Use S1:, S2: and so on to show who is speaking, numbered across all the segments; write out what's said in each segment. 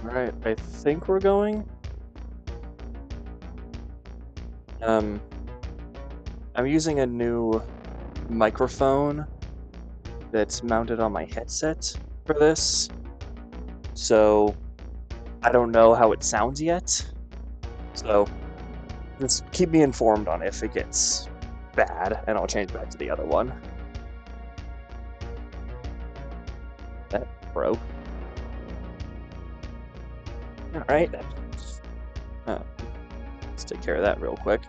S1: Alright, I think we're going. I'm using a new microphone that's mounted on my headset for this, so I don't know how it sounds yet. So just keep me informed on if it gets bad, and I'll change back to the other one. That broke. Alright. Let's take care of that real quick.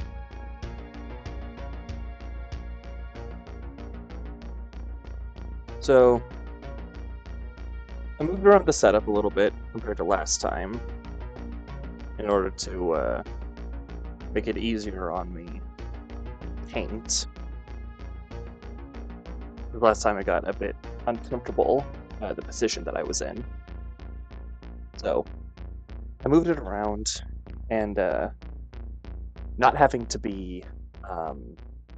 S1: So I moved around the setup a little bit compared to last time in order to make it easier on me to paint. Last time I got a bit uncomfortable, the position that I was in. So I moved it around, and not having to be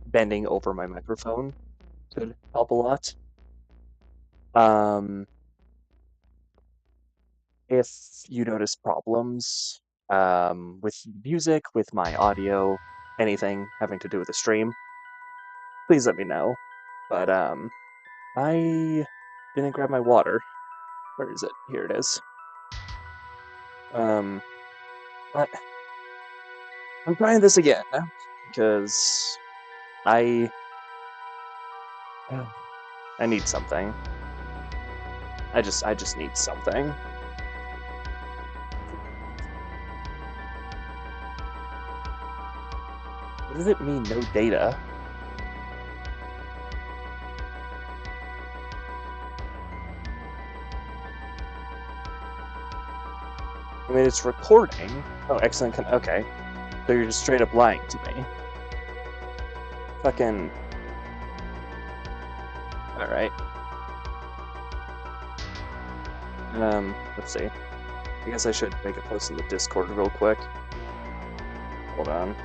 S1: bending over my microphone could help a lot. If you notice problems with music, with my audio, anything having to do with the stream, please let me know. But I didn't grab my water. Where is it? Here it is. But I'm trying this again because I need something. I just need something. What does it mean, no data? I mean, it's recording. Oh, excellent. Okay. So you're just straight up lying to me. Fucking... Alright. Let's see. I guess I should make a post in the Discord real quick. Hold on.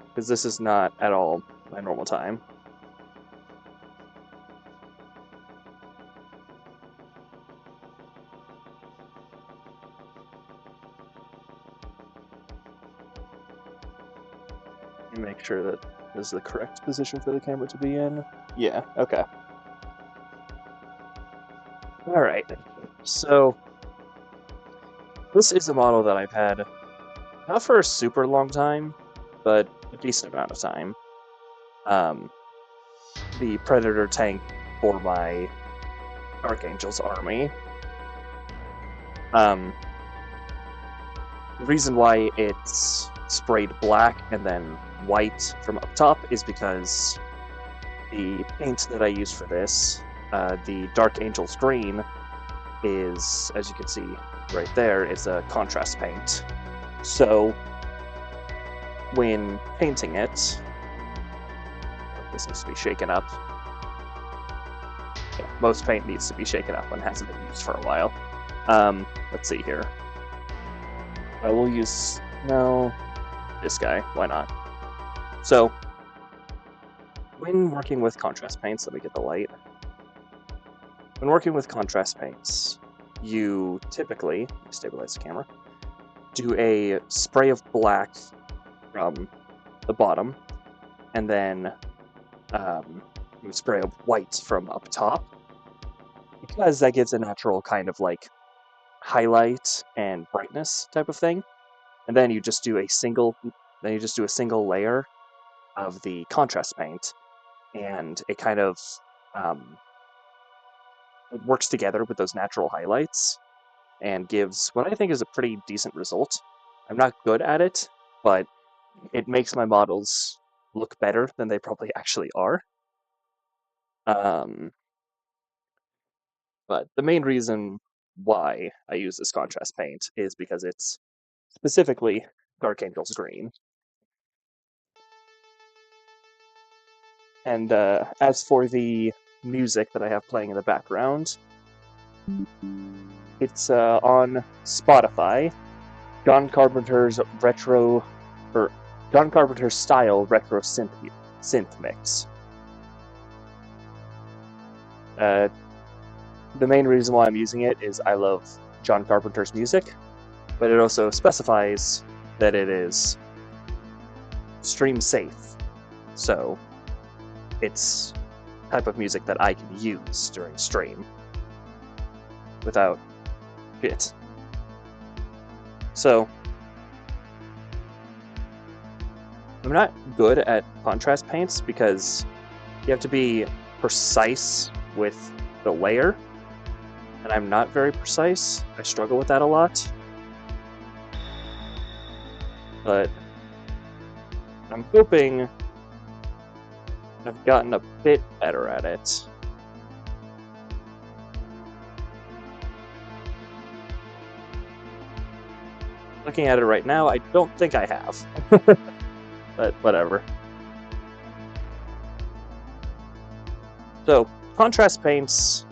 S1: Because this is not at all my normal time. Let me make sure that this is the correct position for the camera to be in. Yeah, okay. Alright, so this is a model that I've had, not for a super long time, but a decent amount of time. The Predator tank for my Archangel's army. The reason why it's sprayed black and then white from up top is because the paint that I use for this, the Dark Angel's green, is, as you can see right there, is a contrast paint. So when painting it, this needs to be shaken up. Yeah, most paint needs to be shaken up when it hasn't been used for a while. Let's see here. I will use, no, this guy, why not? So, when working with contrast paints, let me get the light. When working with contrast paints, you typically, stabilize the camera, do a spray of black from the bottom, and then spray of white from up top, because that gives a natural kind of like highlight and brightness type of thing. And then you just do a single layer of the contrast paint, and it kind of it works together with those natural highlights and gives what I think is a pretty decent result. I'm not good at it, but it makes my models look better than they probably actually are. But the main reason why I use this contrast paint is because it's specifically Dark Angel's green. And as for the music that I have playing in the background, it's on Spotify, John Carpenter's John Carpenter's style retro synth mix. The main reason why I'm using it is I love John Carpenter's music, but it also specifies that it is stream safe, so it's type of music that I can use during stream without it. So I'm not good at contrast paints because you have to be precise with the layer, and I'm not very precise. I struggle with that a lot. But I'm hoping I've gotten a bit better at it. Looking at it right now, I don't think I have. But whatever. So, contrast paints,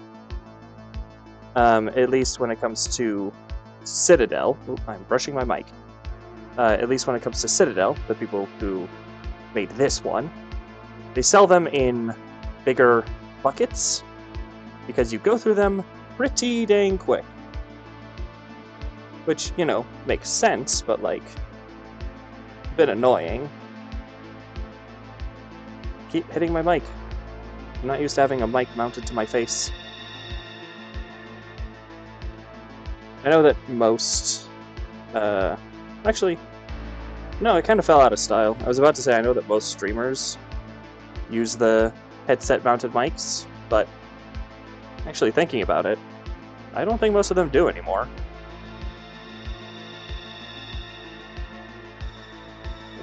S1: at least when it comes to Citadel, I'm brushing my mic. At least when it comes to Citadel, the people who made this one, they sell them in bigger buckets because you go through them pretty dang quick. Which, you know, makes sense, but like, a bit annoying. Keep hitting my mic. I'm not used to having a mic mounted to my face. I know that most... actually, no, it kind of fell out of style. I was about to say I know that most streamers use the headset-mounted mics, but actually thinking about it, I don't think most of them do anymore.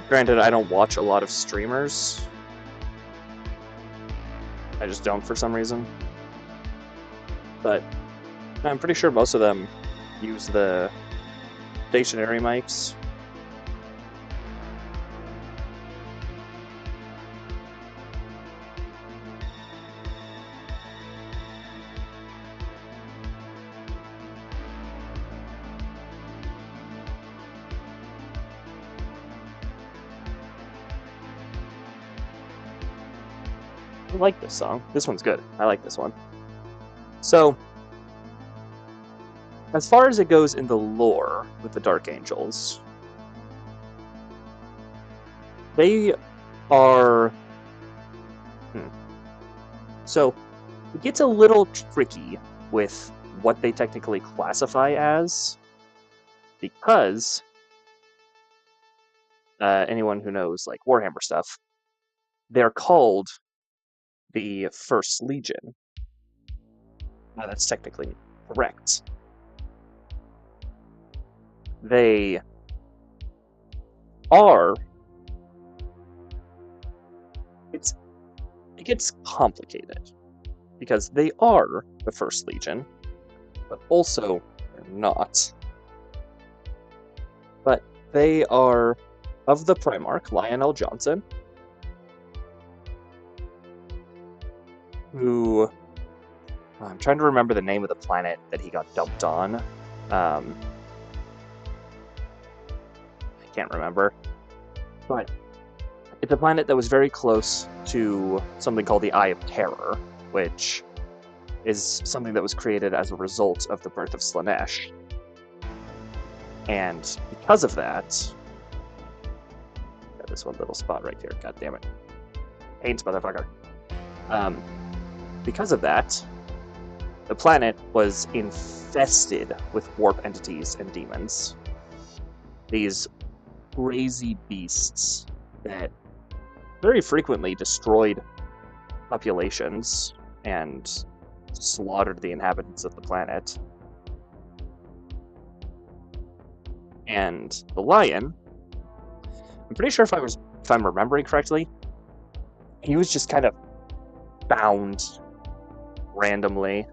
S1: Granted, I don't watch a lot of streamers. I just don't for some reason. But I'm pretty sure most of them use the stationary mics. I like this song. This one's good. I like this one. So, as far as it goes in the lore with the Dark Angels, they are... So, it gets a little tricky with what they technically classify as, because anyone who knows like Warhammer stuff, they're called the First Legion. Now that's technically correct. They are... It gets complicated, because they are the First Legion, but also they're not. But they are of the Primarch, Lionel Johnson, who... I'm trying to remember the name of the planet that he got dumped on. I can't remember. But it's a planet that was very close to something called the Eye of Terror, which is something that was created as a result of the birth of Slaanesh. And because of that... Got this one little spot right here, god damn it. Paints, motherfucker. Because of that, the planet was infested with warp entities and demons. These crazy beasts that very frequently destroyed populations and slaughtered the inhabitants of the planet. And the lion, I'm pretty sure if I'm remembering correctly, he was just kind of found randomly,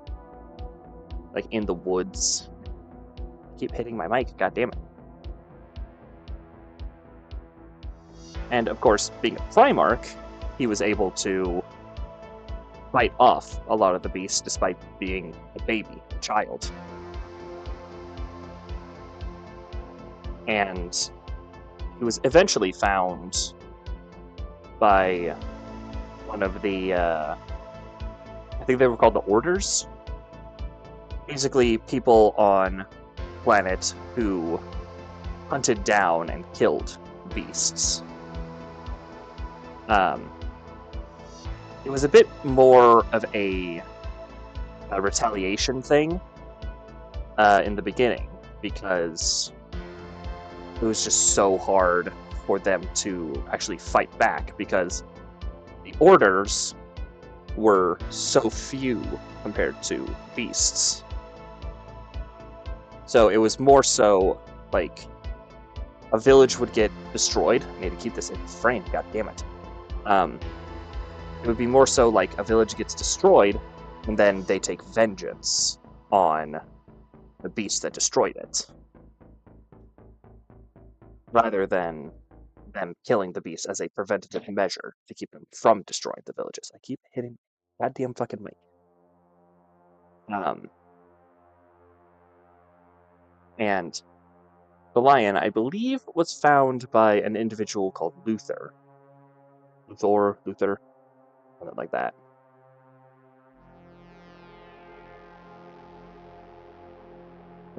S1: like in the woods. I keep hitting my mic, god damn it. And of course, being a Primarch, he was able to fight off a lot of the beasts despite being a baby, a child. and he was eventually found by one of the, I think they were called the Orders. Basically, people on planet who hunted down and killed beasts. It was a bit more of a retaliation thing in the beginning, because it was just so hard for them to actually fight back, because the Orders were so few compared to beasts. So it was more so like a village would get destroyed. I need to keep this in frame, god damn it. It would be more so like a village gets destroyed, and then they take vengeance on the beast that destroyed it, rather than them killing the beast as a preventative measure to keep them from destroying the villages. I keep hitting goddamn fucking mic. And the lion, I believe, was found by an individual called Luther, something like that.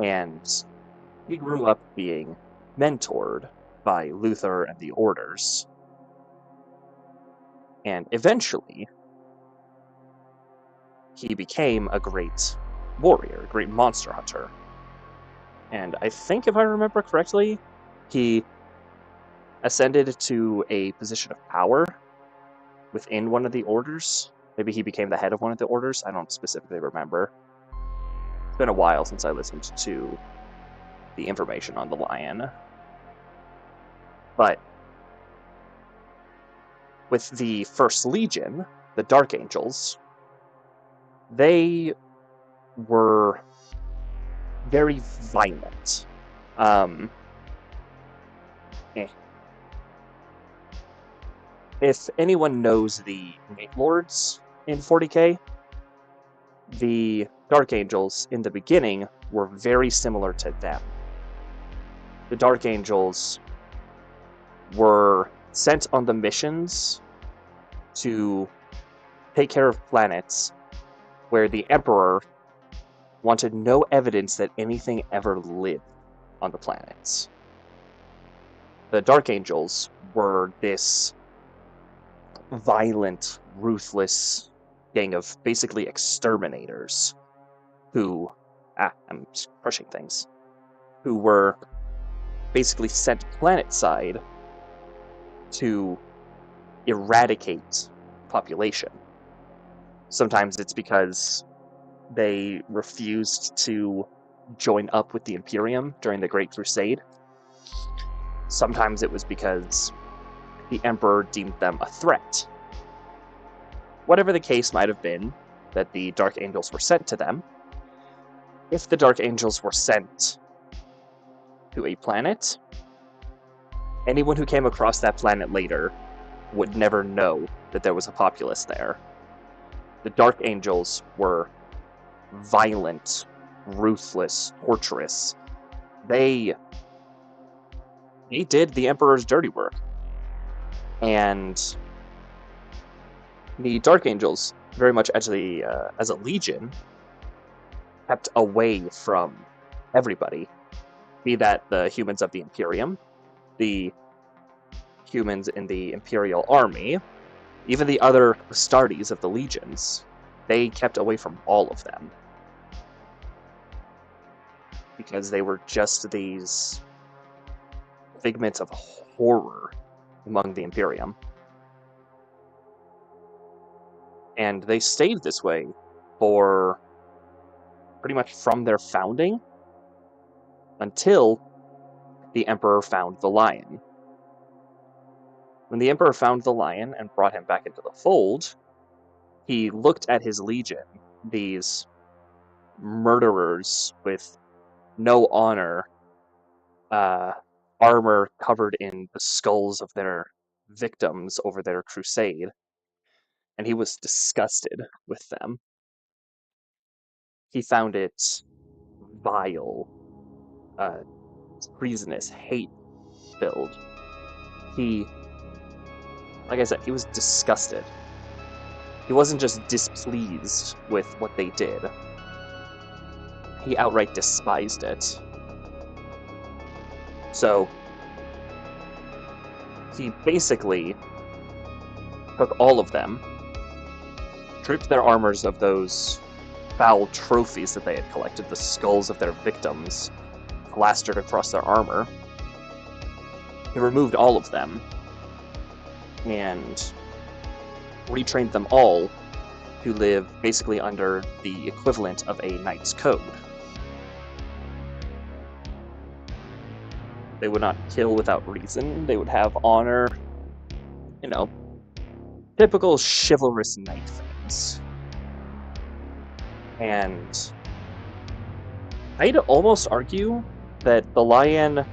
S1: And he grew up being mentored by Luther and the Orders. And eventually, he became a great warrior, a great monster hunter. And I think, if I remember correctly, he ascended to a position of power within one of the Orders. Maybe he became the head of one of the Orders. I don't specifically remember. It's been a while since I listened to the information on the lion. But with the First Legion, the Dark Angels, they were very violent. If anyone knows the Night Lords in 40k, the Dark Angels in the beginning were very similar to them. The Dark Angels were sent on the missions to take care of planets where the Emperor wanted no evidence that anything ever lived on the planets. The Dark Angels were this violent, ruthless gang of basically exterminators who, I'm crushing things, who were basically sent planet-side to eradicate population. Sometimes it's because they refused to join up with the Imperium during the Great Crusade. Sometimes it was because the Emperor deemed them a threat. Whatever the case might have been that the Dark Angels were sent to them, if the Dark Angels were sent to a planet, anyone who came across that planet later would never know that there was a populace there. The Dark Angels were violent, ruthless, torturous. They did the Emperor's dirty work. And the Dark Angels, very much as a legion, kept away from everybody. Be that the humans of the Imperium, the humans in the Imperial Army, even the other Astartes of the legions, they kept away from all of them. Because they were just these figments of horror among the Imperium. And they stayed this way for pretty much from their founding until the Emperor found the lion. When the Emperor found the lion and brought him back into the fold, he looked at his legion, these murderers with no honor, armor covered in the skulls of their victims over their crusade, and he was disgusted with them. He found it vile, treasonous, hate-filled. He, like I said, he was disgusted. He wasn't just displeased with what they did. He outright despised it. So, he basically took all of them, stripped their armors of those foul trophies that they had collected, the skulls of their victims, plastered across their armor. He removed all of them, and retrained them all to live basically under the equivalent of a knight's code. They would not kill without reason. They would have honor. You know, typical chivalrous knight things. And I'd almost argue that the Lion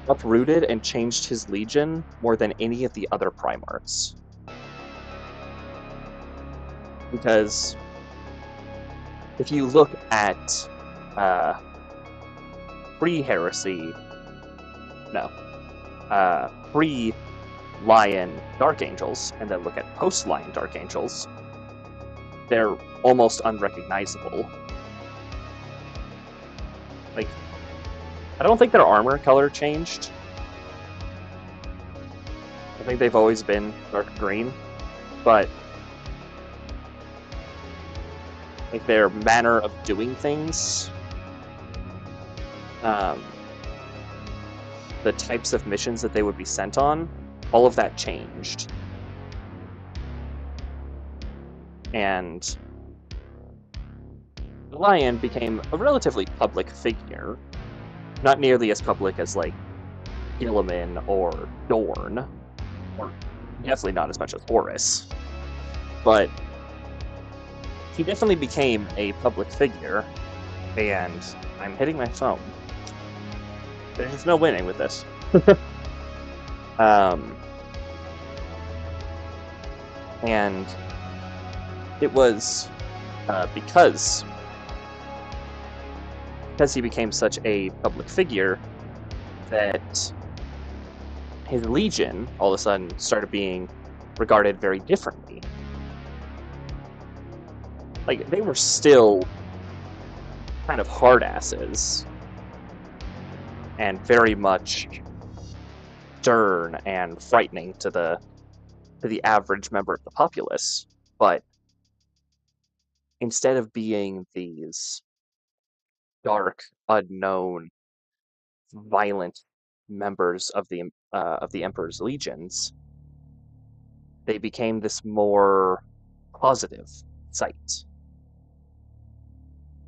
S1: uprooted and changed his legion more than any of the other Primarchs. Because if you look at pre-Heresy, pre-Lion Dark Angels, and then look at post-Lion Dark Angels, they're almost unrecognizable. Like, I don't think their armor color changed. I think they've always been dark green, but like their manner of doing things, the types of missions that they would be sent on, all of that changed. And the Lion became a relatively public figure. Not nearly as public as, like, Guilliman or Dorn. Or definitely not as much as Horus. But he definitely became a public figure, and I'm hitting my phone. There's no winning with this. And it was because he became such a public figure that his legion all of a sudden started being regarded very differently. Like, they were still kind of hard-asses and very much stern and frightening to the average member of the populace, but instead of being these dark, unknown, violent members of the Emperor's legions, they became this more positive sight.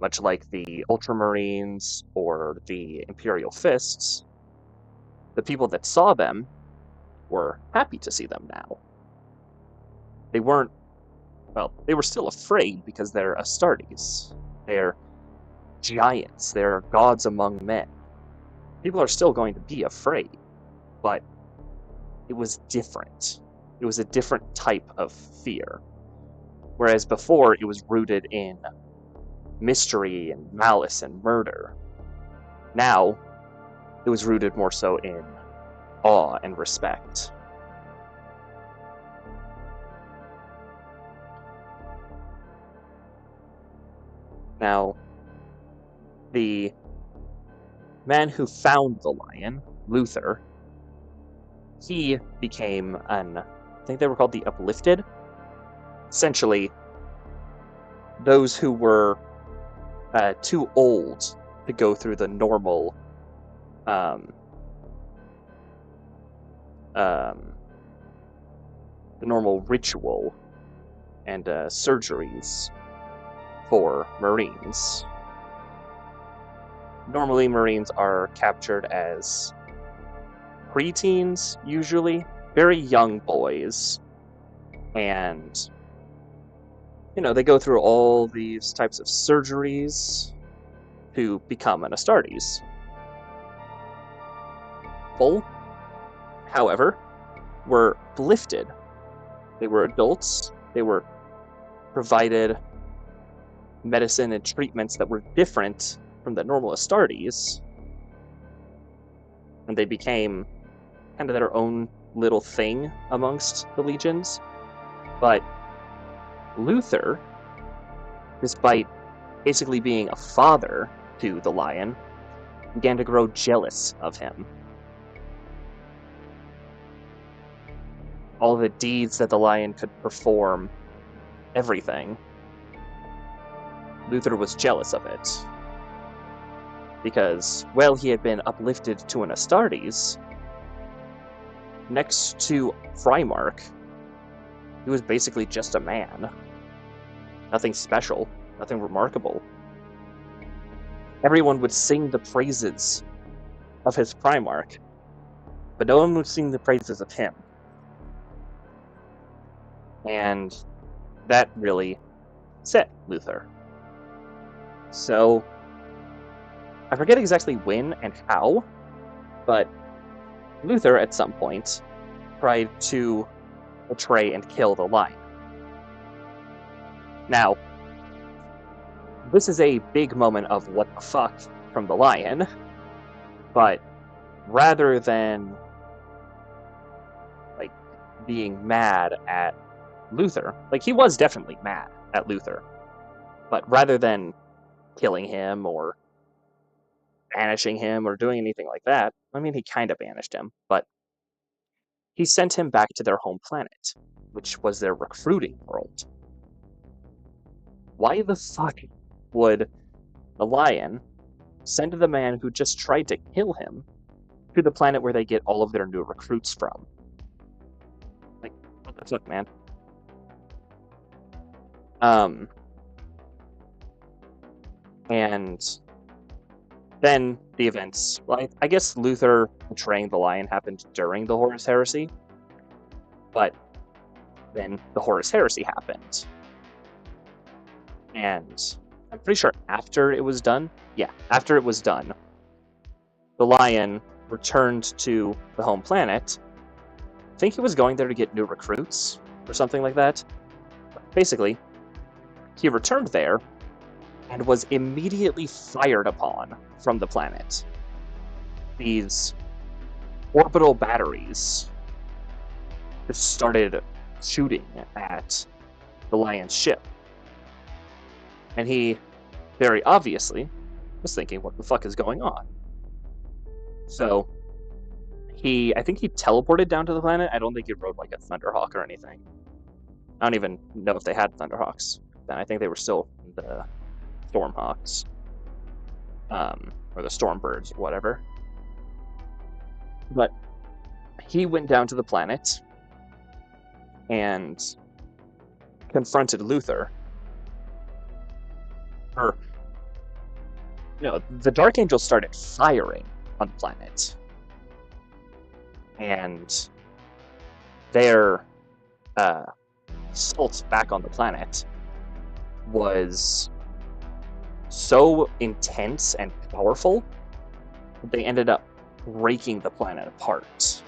S1: Much like the Ultramarines or the Imperial Fists, the people that saw them were happy to see them now. They weren't, well, they were still afraid because they're Astartes. They're giants. They're gods among men. People are still going to be afraid, but it was different. It was a different type of fear. Whereas before, it was rooted in mystery and malice and murder. Now, it was rooted more so in awe and respect. Now, the man who found the Lion, Luther, he became I think they were called the Uplifted. Essentially, those who were too old to go through the normal ritual and surgeries for Marines. Normally, Marines are captured as preteens, usually, very young boys, and they go through all these types of surgeries to become an Astartes. Full, however, were lifted. They were adults. They were provided medicine and treatments that were different from the normal Astartes, and they became kind of their own little thing amongst the legions. But Luther, despite basically being a father to the Lion, began to grow jealous of him. All the deeds that the Lion could perform, everything, Luther was jealous of it. Because, well, he had been uplifted to an Astartes, next to Freimark, he was basically just a man. Nothing special, nothing remarkable. Everyone would sing the praises of his Primarch, but no one would sing the praises of him. And that really set Luther. So, I forget exactly when and how, but Luther, at some point, tried to betray and kill the Lion. Now, this is a big moment of what the fuck from the Lion, but rather than like being mad at Luther, like he was definitely mad at Luther, but rather than killing him or banishing him or doing anything like that, I mean, he kind of banished him, but he sent him back to their home planet, which was their recruiting world. Why the fuck would the Lion send the man who just tried to kill him to the planet where they get all of their new recruits from? Like, what the fuck, man? And then the events. Well, I guess Luther betraying the Lion happened during the Horus Heresy, but then the Horus Heresy happened. And I'm pretty sure after it was done, after it was done, the Lion returned to the home planet. I think he was going there to get new recruits or something like that. Basically, he returned there and was immediately fired upon from the planet. These orbital batteries just started shooting at the Lion's ship. And he, very obviously, was thinking, what the fuck is going on? So, I think he teleported down to the planet. I don't think he rode like a Thunderhawk or anything. I don't even know if they had Thunderhawks then. I think they were still the Stormhawks. Or the Stormbirds, or whatever. But he went down to the planet and confronted Luther. The Dark Angels started firing on the planet. And their assault back on the planet was so intense and powerful that they ended up breaking the planet apart.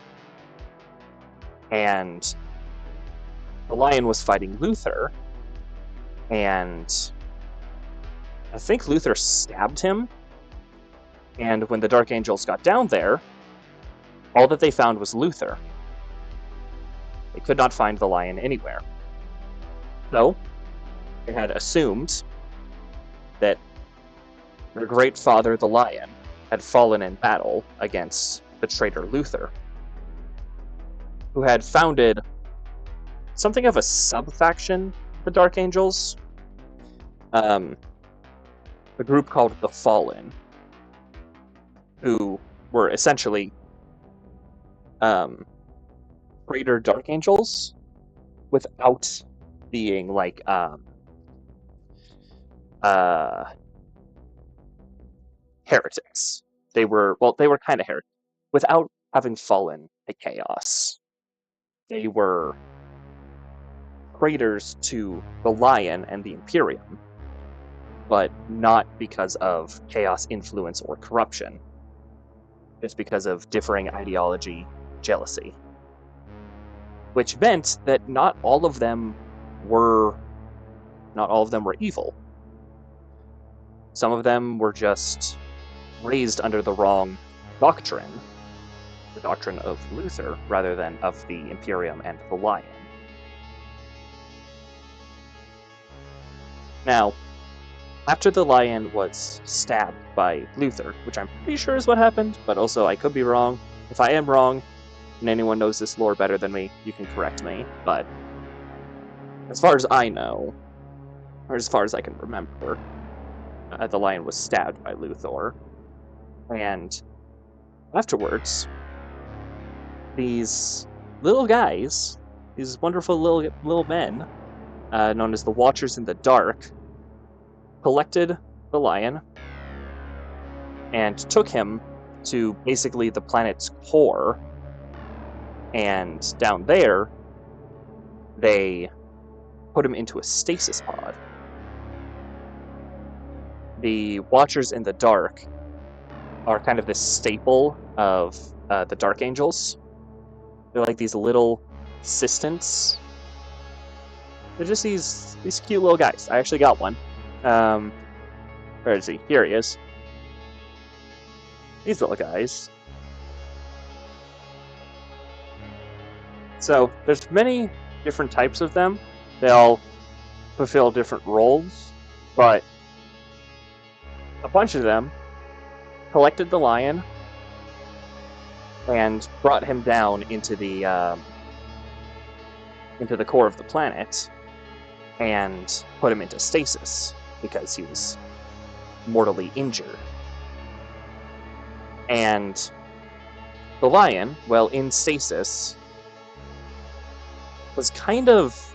S1: And the Lion was fighting Luther, and I think Luther stabbed him, and when the Dark Angels got down there, all that they found was Luther. They could not find the Lion anywhere. So, they had assumed that their great father, the Lion, had fallen in battle against the traitor Luther, who had founded something of a sub-faction, the Dark Angels. A group called the Fallen, who were essentially traitor Dark Angels without being like heretics. They were kind of heretics without having fallen to chaos. They were traitors to the Lion and the Imperium, but not because of chaos influence or corruption. It's because of differing ideology, jealousy. Which meant that not all of them were evil. Some of them were just raised under the wrong doctrine, the doctrine of Luther, rather than of the Imperium and the Lion. Now, after the Lion was stabbed by Luther, which I'm pretty sure is what happened, but also I could be wrong. If I am wrong, and anyone knows this lore better than me, you can correct me, but as far as I know, or as far as I can remember, the Lion was stabbed by Luthor, and afterwards, these little guys, these wonderful little men, known as the Watchers in the Dark, collected the Lion and took him to basically the planet's core, and down there, they put him into a stasis pod. The Watchers in the Dark are kind of this staple of the Dark Angels. They're like these little assistants. They're just these cute little guys. I actually got one. Where is he? Here he is. These little guys. So there's many different types of them. They all fulfill different roles, but a bunch of them collected the Lion and brought him down into the core of the planet and put him into stasis because he was mortally injured. And the Lion, while in stasis, was kind of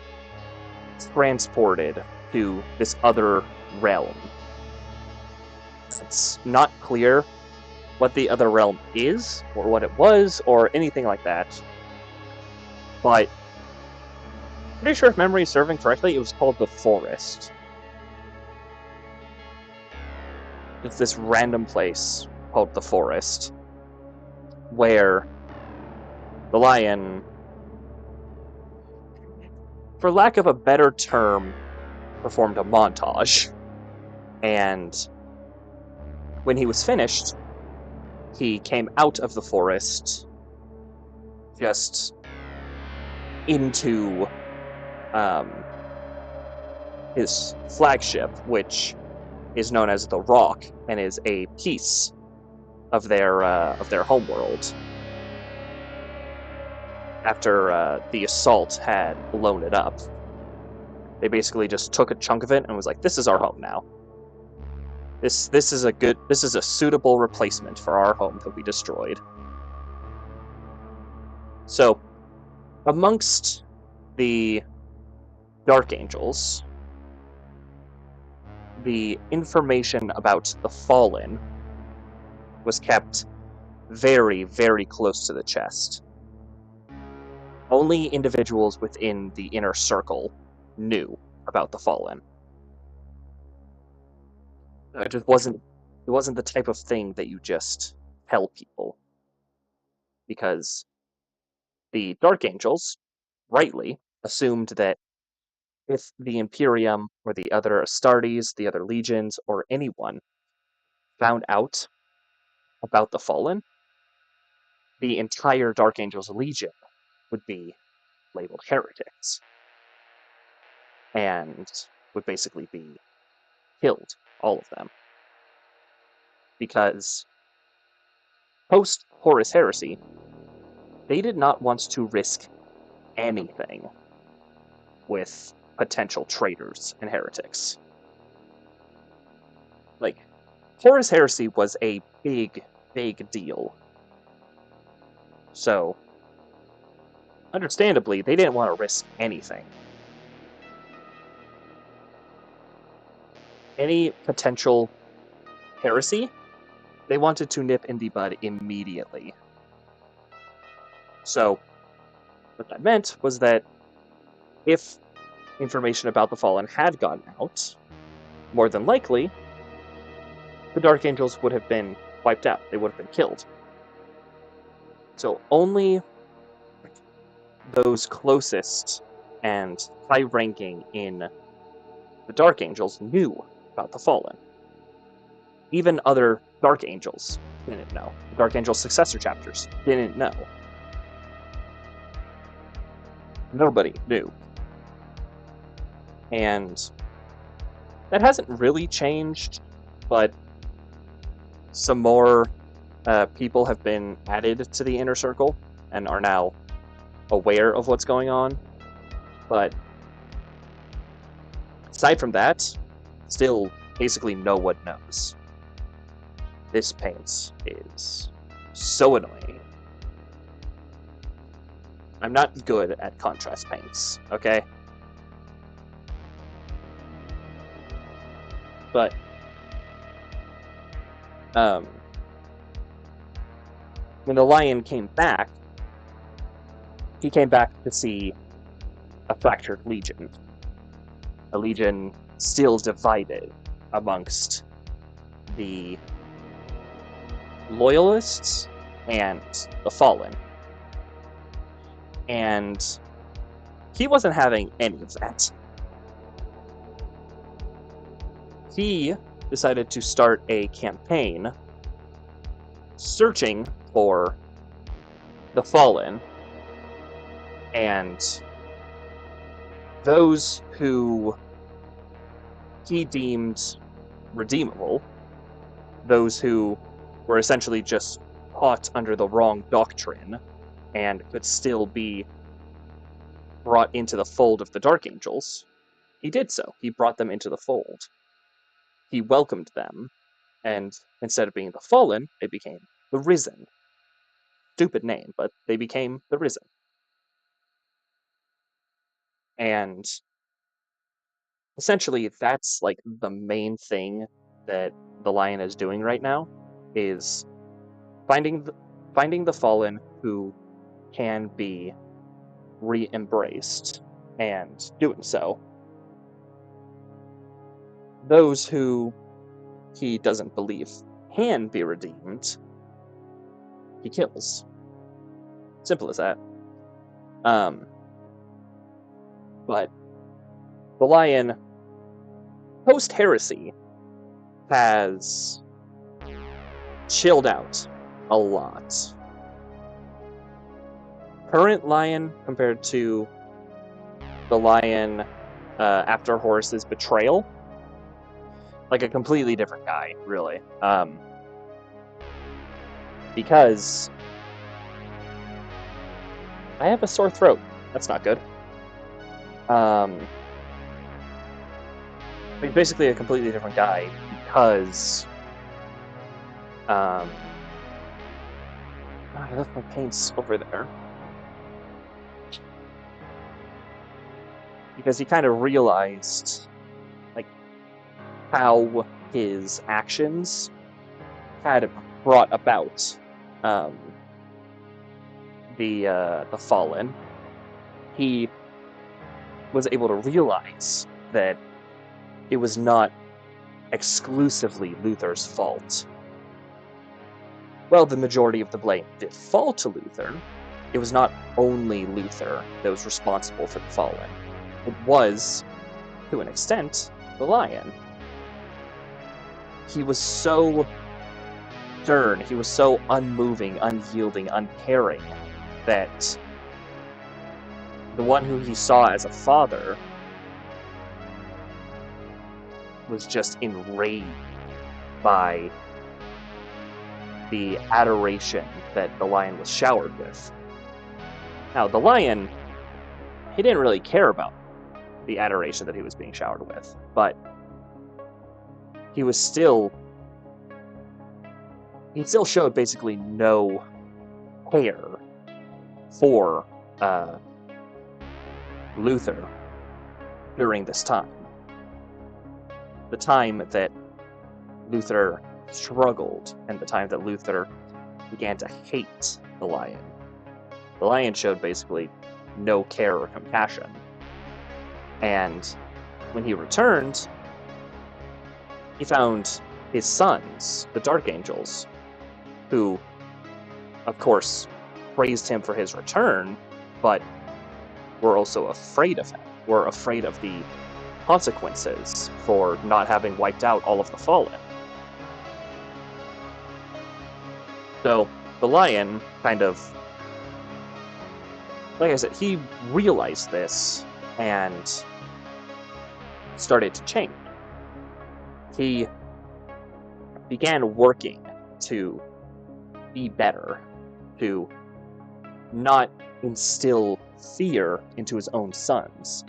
S1: transported to this other realm. It's not clear what the other realm is, or what it was, or anything like that. But I'm pretty sure if memory is serving correctly, it was called the Forest. It's this random place called the Forest, where the Lion, for lack of a better term, performed a montage. And when he was finished, he came out of the forest just into his flagship, which is known as the Rock, and is a piece of their homeworld. After the assault had blown it up, they basically just took a chunk of it and was like, "This is our home now. This is a suitable replacement for our home that we destroyed." So, amongst the Dark Angels, the information about the Fallen was kept very, very close to the chest. Only individuals within the inner circle knew about the Fallen. It wasn't the type of thing that you just tell people. Because the Dark Angels, rightly, assumed that if the Imperium or the other Astartes, the other legions, or anyone found out about the Fallen, the entire Dark Angels Legion would be labeled heretics. And would basically be killed, all of them. Because post Horus Heresy, they did not want to risk anything with potential traitors and heretics. Like, Horus Heresy was a big, big deal. So, understandably, they didn't want to risk anything. Any potential heresy, they wanted to nip in the bud immediately. So, what that meant was that if information about the Fallen had gotten out, more than likely, the Dark Angels would have been wiped out. They would have been killed. So only those closest and high-ranking in the Dark Angels knew about the Fallen. Even other Dark Angels didn't know. Dark Angel successor chapters didn't know. Nobody knew. And that hasn't really changed, but some more people have been added to the inner circle and are now aware of what's going on. But aside from that, still basically no one knows. This paint is so annoying. I'm not good at contrast paints, okay? But when the lion came back, he came back to see a fractured legion. A legion still divided amongst the loyalists and the fallen. And he wasn't having any of that. He decided to start a campaign searching for the fallen and those who he deemed redeemable, those who were essentially just caught under the wrong doctrine and could still be brought into the fold of the Dark Angels. He did so. He brought them into the fold. He welcomed them, and instead of being the Fallen, they became the Risen. Stupid name, but they became the Risen. And essentially, that's like the main thing that the Lion is doing right now, is finding the Fallen who can be re-embraced, and doing so, those who he doesn't believe can be redeemed, he kills. Simple as that. But the Lion, post-heresy, has chilled out a lot. Current Lion, compared to the Lion after Horus's betrayal, like a completely different guy, really. Because I have a sore throat. That's not good. He's basically a completely different guy because I left my paints over there. Because he kind of realized like how his actions had brought about the Fallen. He was able to realize that it was not exclusively Luther's fault. Well, the majority of the blame did fall to Luther. It was not only Luther that was responsible for the Fallen. It was, to an extent, the Lion. He was so stern, he was so unmoving, unyielding, uncaring, that the one who he saw as a father was just enraged by the adoration that the Lion was showered with. Now, the Lion, he didn't really care about the adoration that he was being showered with, but he still showed basically no care for Luther during this time. The time that Luther struggled, and the time that Luther began to hate the Lion. The Lion showed basically no care or compassion. And when he returned, he found his sons, the Dark Angels, who, of course, praised him for his return, but were also afraid of him. Were afraid of the consequences for not having wiped out all of the Fallen. So the lion kind of, like I said, he realized this and started to change. He began working to be better, to not instill fear into his own sons,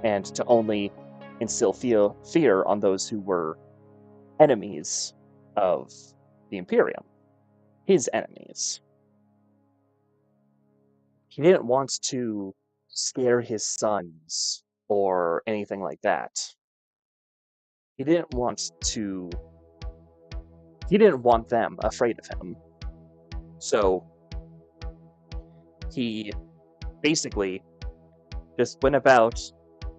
S1: and to only instill fear on those who were enemies of the Imperium, his enemies. He didn't want to scare his sons or anything like that. He didn't want them afraid of him. So he basically just went about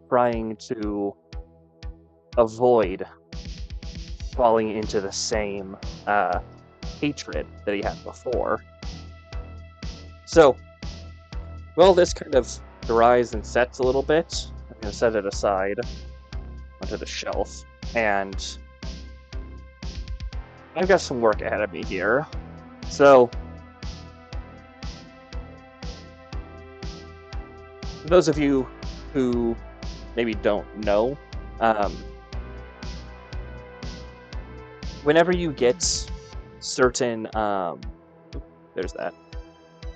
S1: trying to avoid falling into the same hatred that he had before. So, well, this kind of dries and sets a little bit. I'm going to set it aside onto the shelf, and I've got some work ahead of me here. So, for those of you who maybe don't know, whenever you get certain, there's that.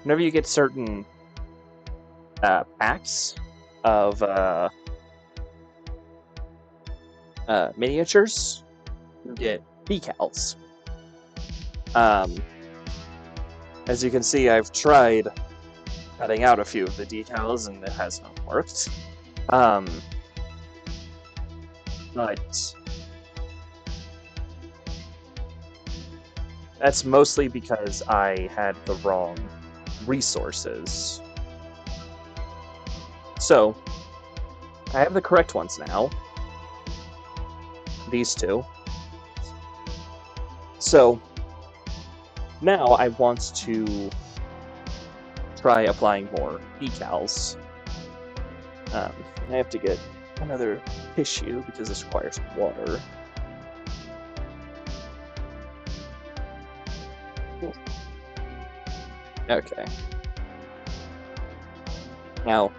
S1: Whenever you get certain packs of miniatures, you get decals. As you can see, I've tried cutting out a few of the decals, and it has not worked. But that's mostly because I had the wrong resources. So, I have the correct ones now. These two. So, now I want to try applying more decals. I have to get another tissue because this requires water. Okay. Now,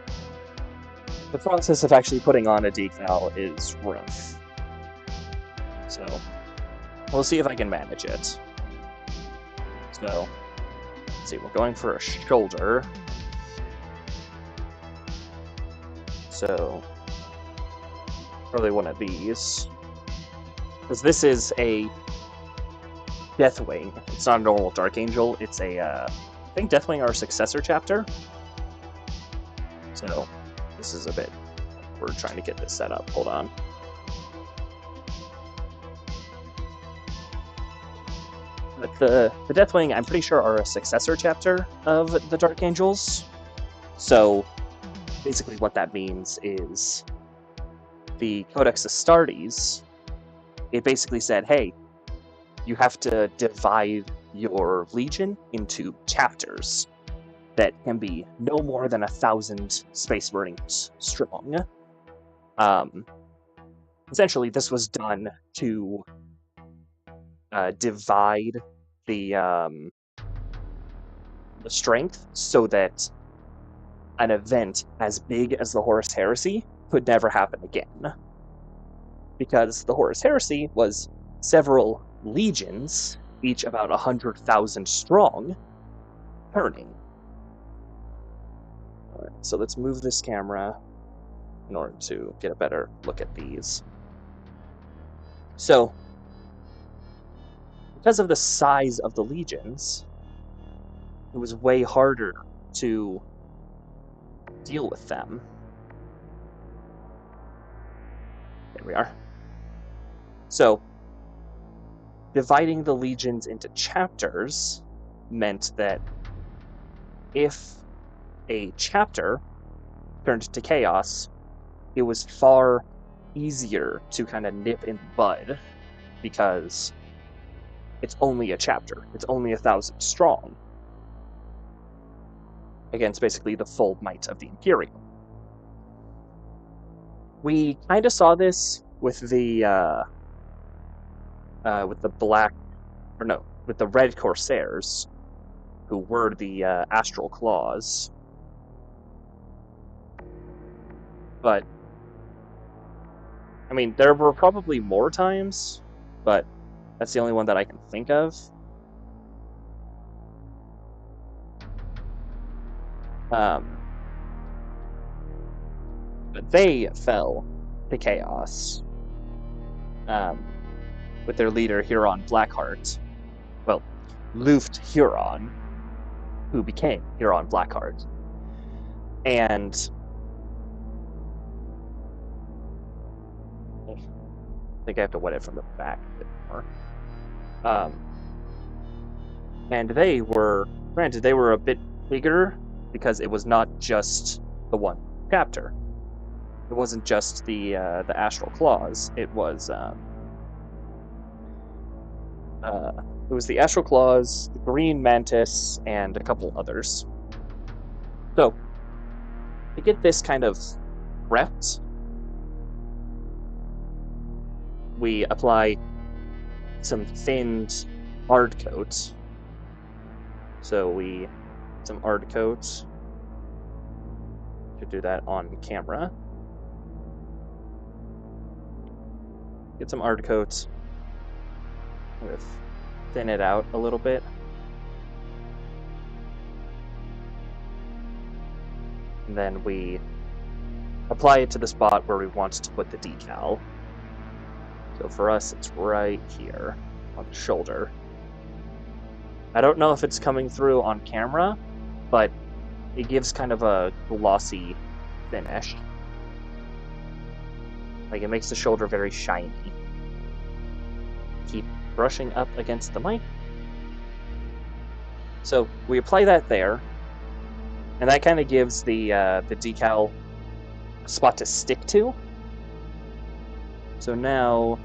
S1: the process of actually putting on a decal is rough. So, we'll see if I can manage it. So, let's see, we're going for a shoulder. So, probably one of these. Because this is a Deathwing. It's not a normal Dark Angel, it's a, I think Deathwing are a successor chapter. So, this is a bit, we're trying to get this set up, hold on. But the Deathwing, I'm pretty sure, are a successor chapter of the Dark Angels. So, basically what that means is the Codex Astartes, it basically said, hey, you have to divide your legion into chapters that can be no more than 1,000 Space Marines strong. Essentially, this was done to divide the strength so that an event as big as the Horus Heresy could never happen again. Because the Horus Heresy was several legions, each about 100,000 strong, turning. Alright, so let's move this camera in order to get a better look at these. So, because of the size of the legions, it was way harder to deal with them. There we are. So, dividing the legions into chapters meant that if a chapter turned to chaos, it was far easier to kind of nip in the bud because it's only a chapter. It's only 1,000 strong against basically the full might of the Imperium. We kind of saw this with the black, or no, with the Red Corsairs, who were the Astral Claws. But, I mean, there were probably more times, but that's the only one that I can think of. But they fell to chaos with their leader, Huron Blackheart. Well, Luft Huron, who became Huron Blackheart. And I think I have to wet it from the back a bit more. And they were, granted, they were a bit bigger because it was not just the one chapter. It wasn't just the Astral Claws. It was the Astral Claws, the Green Mantis, and a couple others. So to get this kind of prepped, we apply some thinned Ardcoat. So some Ardcoat. Should do that on camera. Get some Ardcoat. Thin it out a little bit. And then we apply it to the spot where we want to put the decal. So for us, it's right here on the shoulder. I don't know if it's coming through on camera, but it gives kind of a glossy finish. Like, it makes the shoulder very shiny. Keep brushing up against the mic. So we apply that there, and that kind of gives the decal a spot to stick to. So now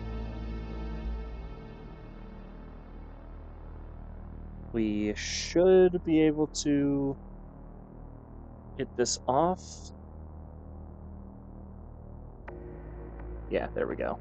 S1: we should be able to get this off. Yeah, there we go.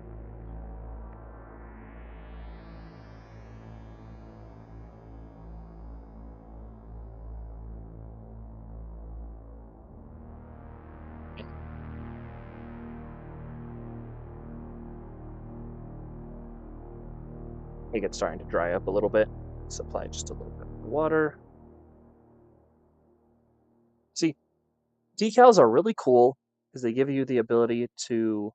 S1: I think it's starting to dry up a little bit. Let's apply just a little bit of water. See, decals are really cool because they give you the ability to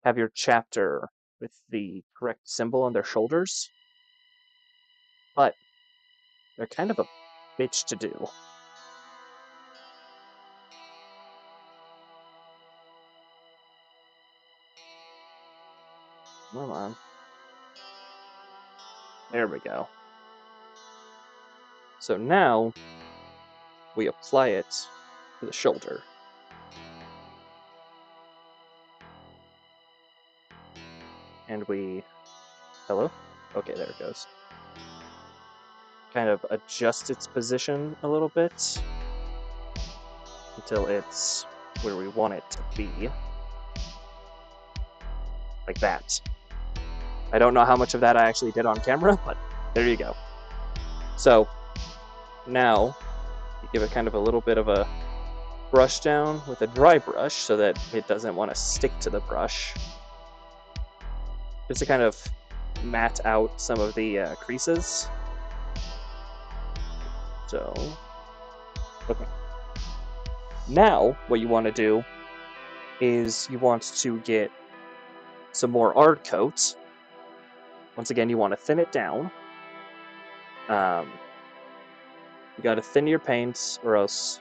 S1: have your chapter with the correct symbol on their shoulders, but they're kind of a bitch to do. Come on. There we go. So now we apply it to the shoulder. And we... Hello? Okay, there it goes. Kind of adjust its position a little bit until it's where we want it to be. Like that. I don't know how much of that I actually did on camera, but there you go. So now you give it kind of a little bit of a brush down with a dry brush so that it doesn't want to stick to the brush. Just to kind of mat out some of the creases. So, okay. Now, what you want to do is you want to get some more Ardcoat. Once again, you want to thin it down. You got to thin your paints, or else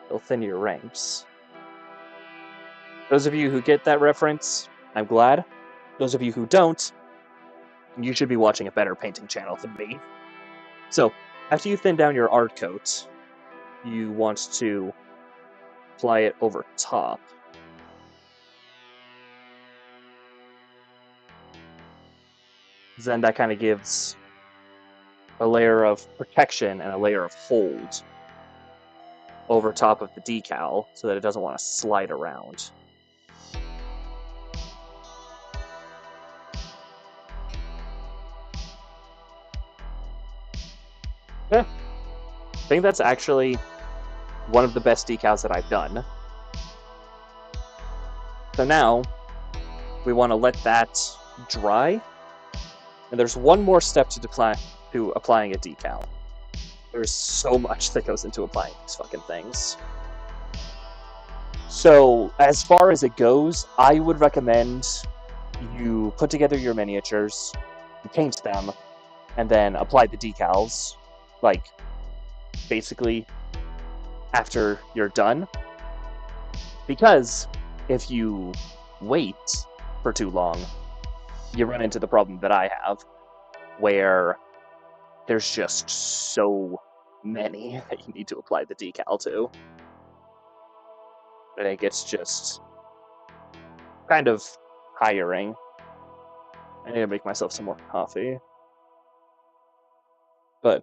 S1: it'll thin your ranks. Those of you who get that reference, I'm glad. Those of you who don't, you should be watching a better painting channel than me. So, after you thin down your Ardcoat, you want to apply it over top. Then that kind of gives a layer of protection and a layer of hold over top of the decal so that it doesn't want to slide around. I think that's actually one of the best decals that I've done. So now, we want to let that dry. And there's one more step to applying a decal. There's so much that goes into applying these fucking things. So, as far as it goes, I would recommend you put together your miniatures, you paint them, and then apply the decals, like, basically after you're done. Because if you wait for too long, you run into the problem that I have, where there's just so many that you need to apply the decal to. And it gets just kind of tiring. I need to make myself some more coffee. But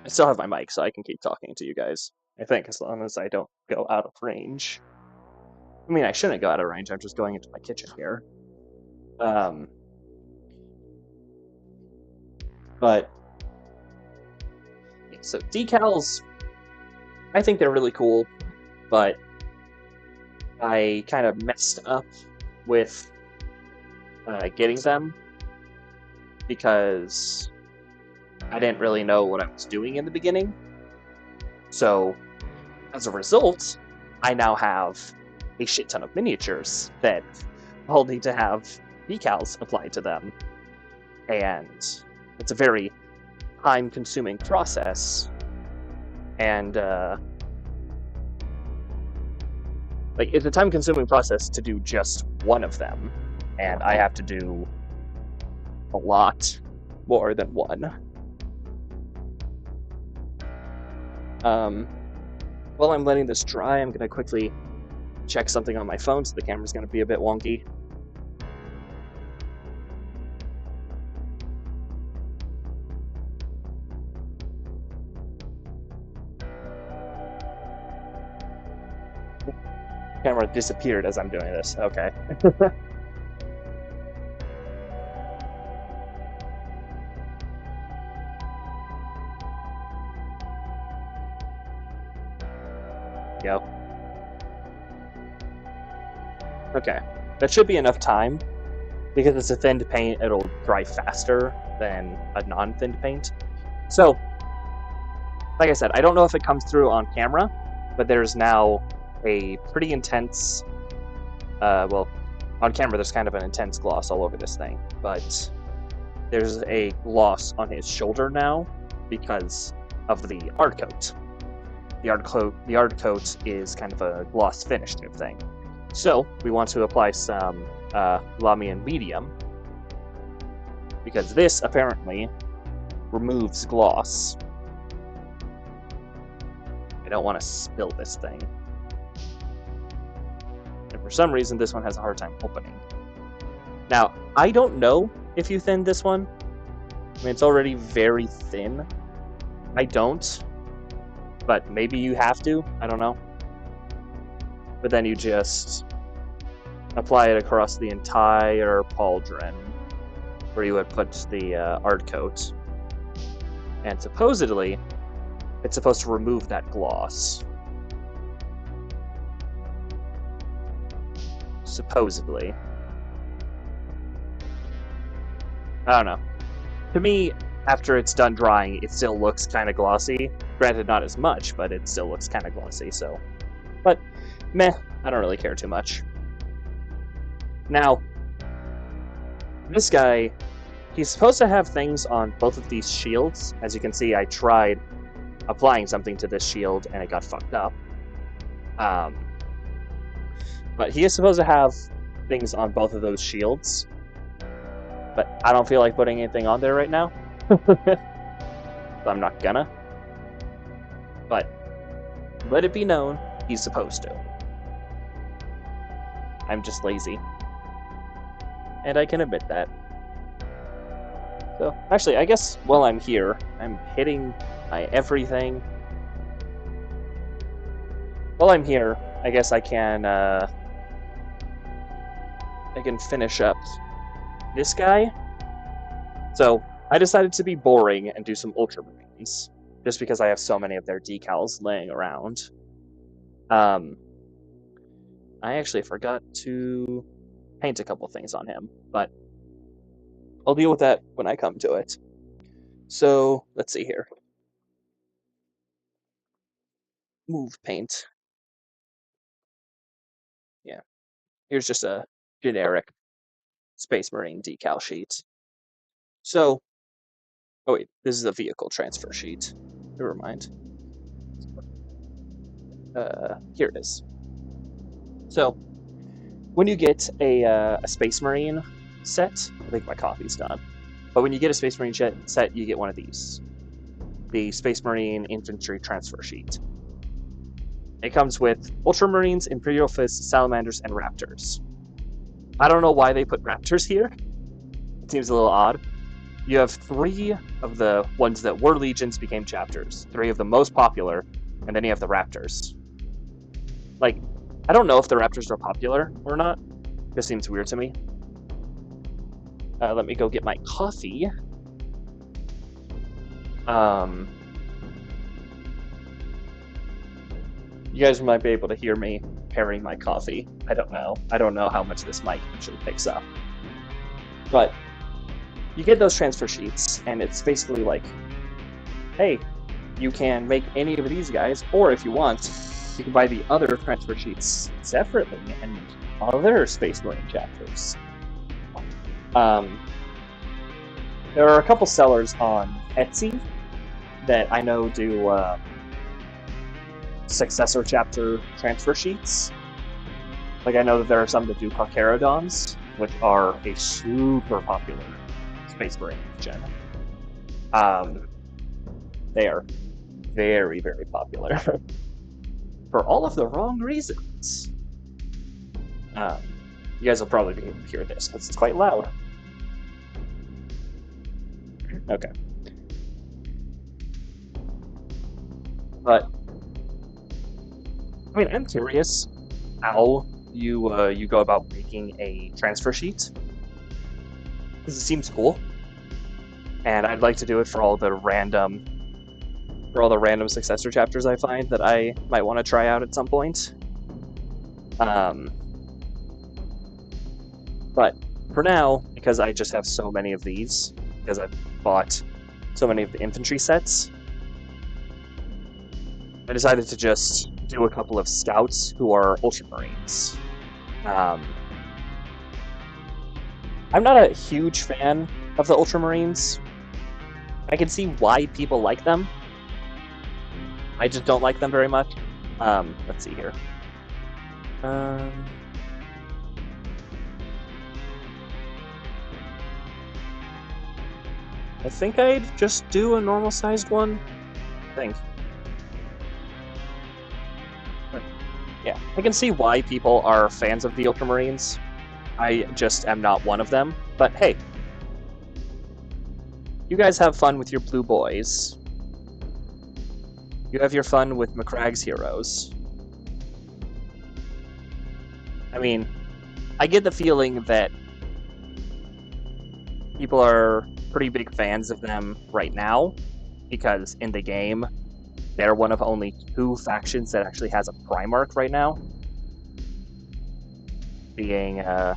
S1: I still have my mic, so I can keep talking to you guys. I think, as long as I don't go out of range. I mean, I shouldn't go out of range, I'm just going into my kitchen here. But, so decals, I think they're really cool, but I kind of messed up with getting them because I didn't really know what I was doing in the beginning. So, as a result, I now have a shit ton of miniatures that all need to have decals applied to them. And it's a very time-consuming process. And, like, it's a time-consuming process to do just one of them. And I have to do a lot more than one. While I'm letting this dry, I'm going to quickly check something on my phone, so the camera's going to be a bit wonky. Camera disappeared as I'm doing this. Okay. Go. Okay, that should be enough time. Because it's a thinned paint, it'll dry faster than a non-thinned paint. So, like I said, I don't know if it comes through on camera, but there's now a pretty intense, well, on camera there's kind of an intense gloss all over this thing, but there's a gloss on his shoulder now because of the art coat. The art coat is kind of a gloss finish type thing. So, we want to apply some Lahmian medium, because this apparently removes gloss. I don't want to spill this thing. And for some reason, this one has a hard time opening. Now, I don't know if you thinned this one. I mean, it's already very thin. I don't. But maybe you have to. I don't know. But then you just apply it across the entire pauldron where you would put the art coat. And supposedly, it's supposed to remove that gloss. Supposedly. I don't know. To me, after it's done drying, it still looks kind of glossy. Granted, not as much, but it still looks kind of glossy, so... But, meh, I don't really care too much. Now, this guy, he's supposed to have things on both of these shields. As you can see, I tried applying something to this shield, and it got fucked up. But he is supposed to have things on both of those shields. But I don't feel like putting anything on there right now. So I'm not gonna. But let it be known, he's supposed to. I'm just lazy. And I can admit that. So, actually, I guess while I'm here, I'm hitting my everything. While I'm here, I guess I can finish up this guy. So, I decided to be boring and do some ultramarines. just because I have so many of their decals laying around. I actually forgot to paint a couple things on him, but I'll deal with that when I come to it. So, let's see here. Move paint. Yeah. Here's just a generic Space Marine decal sheet. So, oh wait, this is a vehicle transfer sheet. Never mind. Here it is. So, when you get a Space Marine set, I think my coffee's done, but when you get a Space Marine set, you get one of these. The Space Marine Infantry Transfer Sheet. It comes with Ultramarines, Imperial Fists, Salamanders, and Raptors. I don't know why they put Raptors here. It seems a little odd. You have 3 of the ones that were Legions became Chapters. 3 of the most popular, and then you have the Raptors. Like, I don't know if the Raptors are popular or not. This seems weird to me. Let me go get my coffee. You guys might be able to hear me pairing my coffee. I don't know. I don't know how much this mic actually picks up. But you get those transfer sheets, and it's basically like, hey, you can make any of these guys, or if you want, you can buy the other transfer sheets separately and make other Space Marine chapters. There are a couple sellers on Etsy that I know do successor chapter transfer sheets. Like, I know that there are some that do Carcharodons, which are a super popular Space Marine gen. They are very, very popular for all of the wrong reasons. You guys will probably be able to hear this because it's quite loud. Okay. But I mean, I'm curious how you go about making a transfer sheet, because it seems cool, and I'd like to do it for all the random successor chapters I find that I might want to try out at some point. But for now, because I just have so many of these, because I've bought so many of the infantry sets, I decided to just do a couple of scouts who are Ultramarines. I'm not a huge fan of the Ultramarines. I can see why people like them. I just don't like them very much. Let's see here. I think I'd just do a normal-sized one. I think. Yeah, I can see why people are fans of the Ultramarines. I just am not one of them. But hey, you guys have fun with your blue boys. You have your fun with Macragge's heroes. I mean, I get the feeling that people are pretty big fans of them right now, because in the game, they're one of only 2 factions that actually has a Primarch right now, being the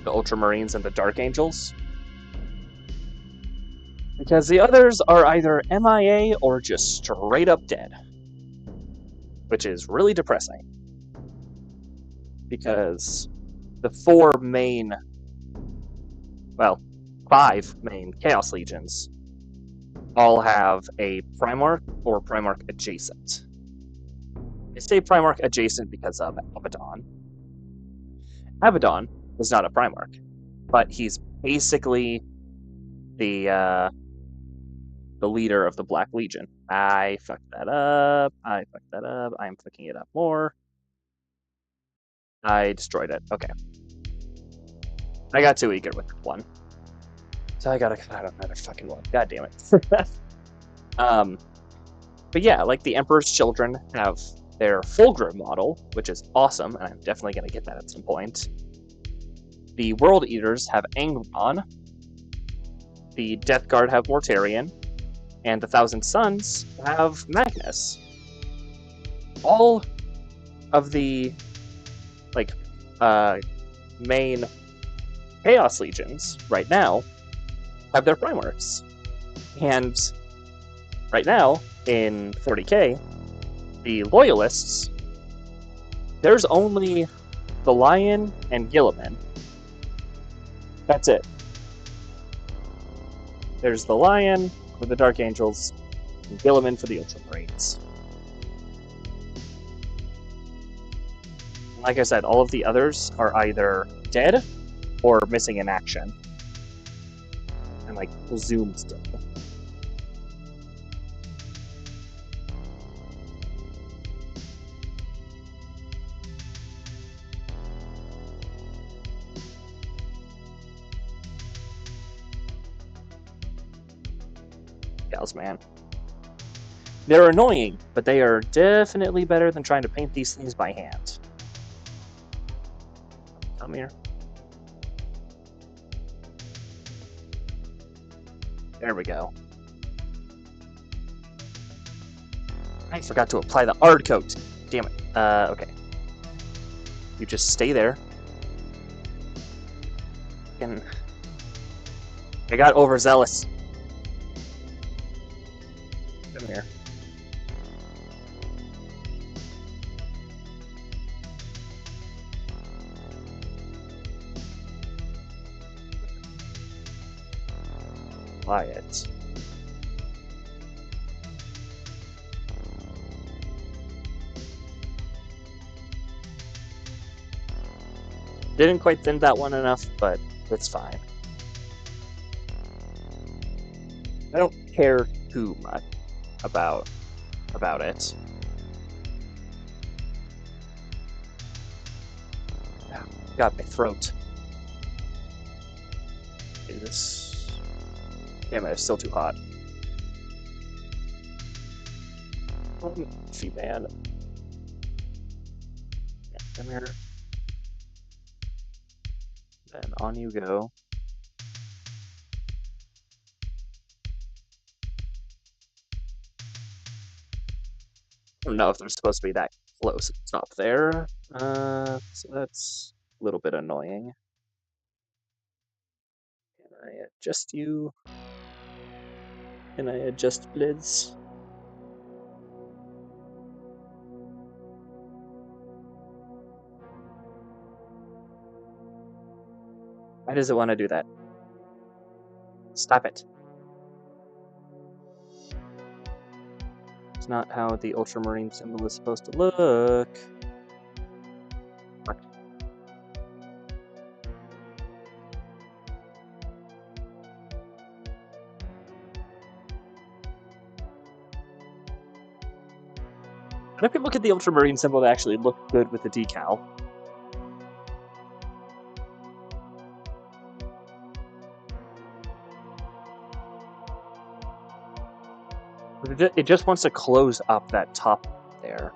S1: Ultramarines and the Dark Angels. Because the others are either MIA or just straight up dead, which is really depressing. Because the 5 main Chaos Legions all have a Primarch or Primarch adjacent. I say Primarch adjacent because of Abaddon. Abaddon is not a Primarch, but he's basically the leader of the Black Legion. I fucked that up. I'm fucking it up more. I destroyed it. Okay. I got too eager with one. So I gotta cut out another fucking one. God damn it. But yeah, like the Emperor's Children have their Fulgrim model, which is awesome, and I'm definitely gonna get that at some point. The World Eaters have Angron. The Death Guard have Mortarion. and the Thousand Sons have Magnus. All of the main Chaos Legions right now have their Primarchs. And right now, in 40k, the Loyalists, there's only the Lion and Guilliman. That's it. There's the Lion for the Dark Angels, and Guilliman for the Ultramarines. Like I said, all of the others are either dead or missing in action. And presumed dead. Gals, man. They're annoying, but they are definitely better than trying to paint these things by hand. Come here. There we go. I forgot to apply the Ard coat. Damn it. Okay. You just stay there. And I got overzealous. Come here. Quiet. Didn't quite thin that one enough, but it's fine. I don't care too much about it. Got my throat. Okay, this. Damn it, it's still too hot. Gee, man. Come here. Then on you go. I don't know if they're supposed to be that close. It's not there. So that's a little bit annoying. Can I adjust you? Can I adjust Blitz? Why does it want to do that? Stop it. It's not how the Ultramarine symbol is supposed to look. And if you look at the Ultramarine symbol, it actually look good with the decal. It just wants to close up that top there.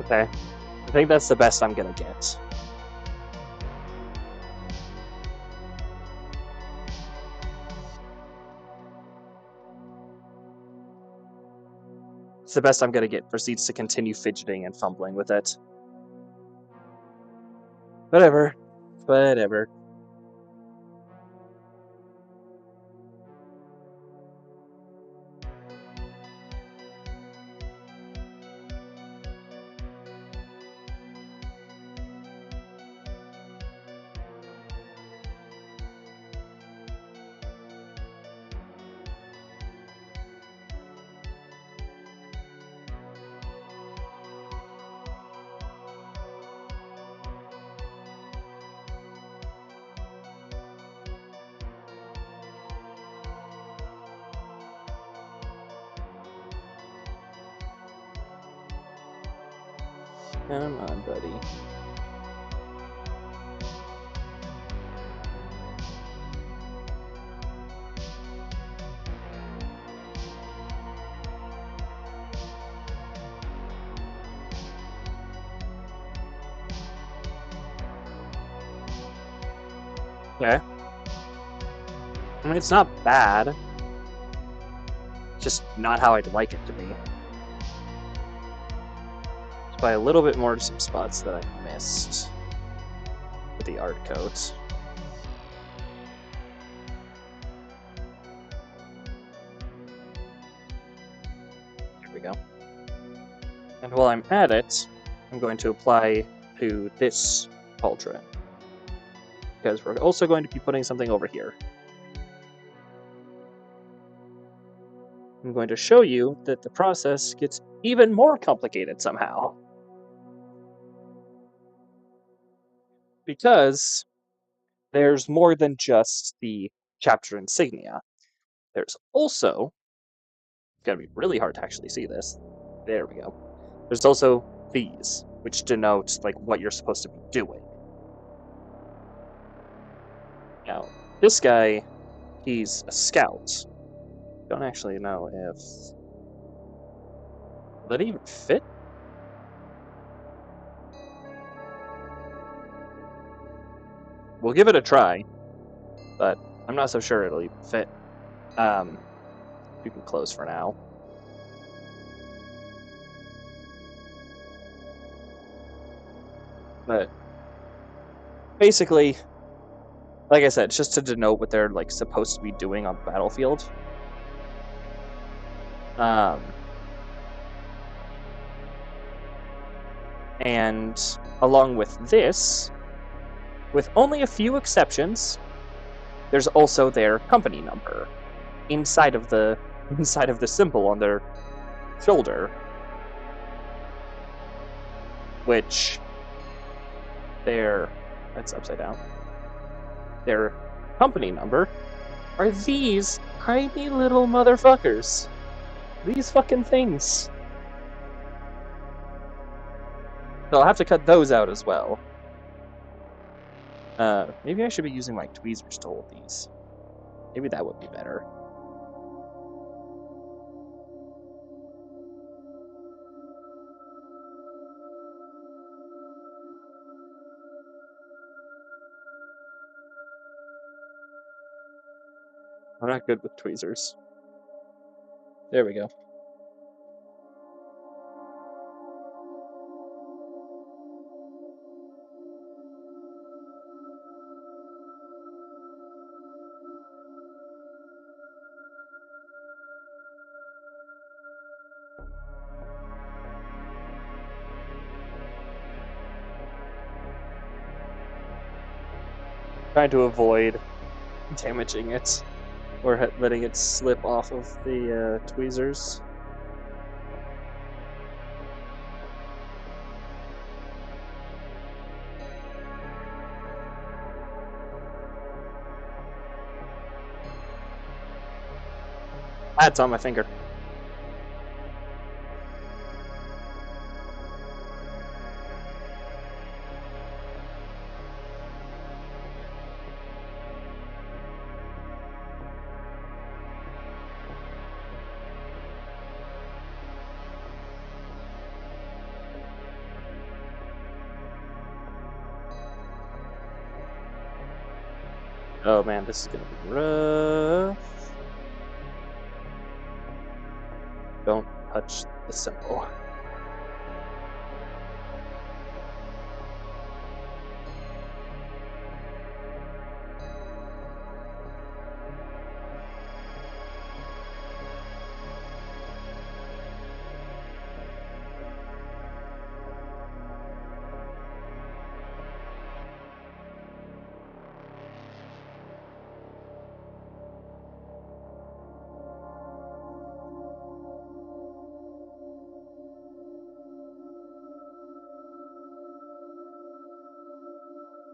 S1: Okay. I think that's the best I'm gonna get. It's the best I'm gonna get. Proceeds to continue fidgeting and fumbling with it. Whatever. Whatever. Come on, buddy. Okay. I mean, it's not bad. Just not how I'd like it to be. Just by a little bit more to some spots that I missed with the art coat. There we go. And while I'm at it, I'm going to apply to this cauldron, because we're also going to be putting something over here. I'm going to show you that the process gets even more complicated somehow. Because there's more than just the chapter insignia. There's also, it's gotta be really hard to actually see this. There we go. There's also these, which denote like what you're supposed to be doing. Now, this guy, he's a scout. Don't actually know if... Will that even fit? We'll give it a try, but I'm not so sure it'll even fit. You can close for now. But basically, like I said, it's just to denote what they're like supposed to be doing on the battlefield. And along with this, with only a few exceptions, there's also their company number inside of the symbol on their shoulder, which that's upside down. Their company number are these tiny little motherfuckers. These fucking things. So I'll have to cut those out as well. Maybe I should be using my tweezers to hold these. Maybe that would be better. I'm not good with tweezers. There we go. Trying to avoid damaging it or letting it slip off of the tweezers. That's on my finger. Oh man, this is gonna be rough. Don't touch the symbol.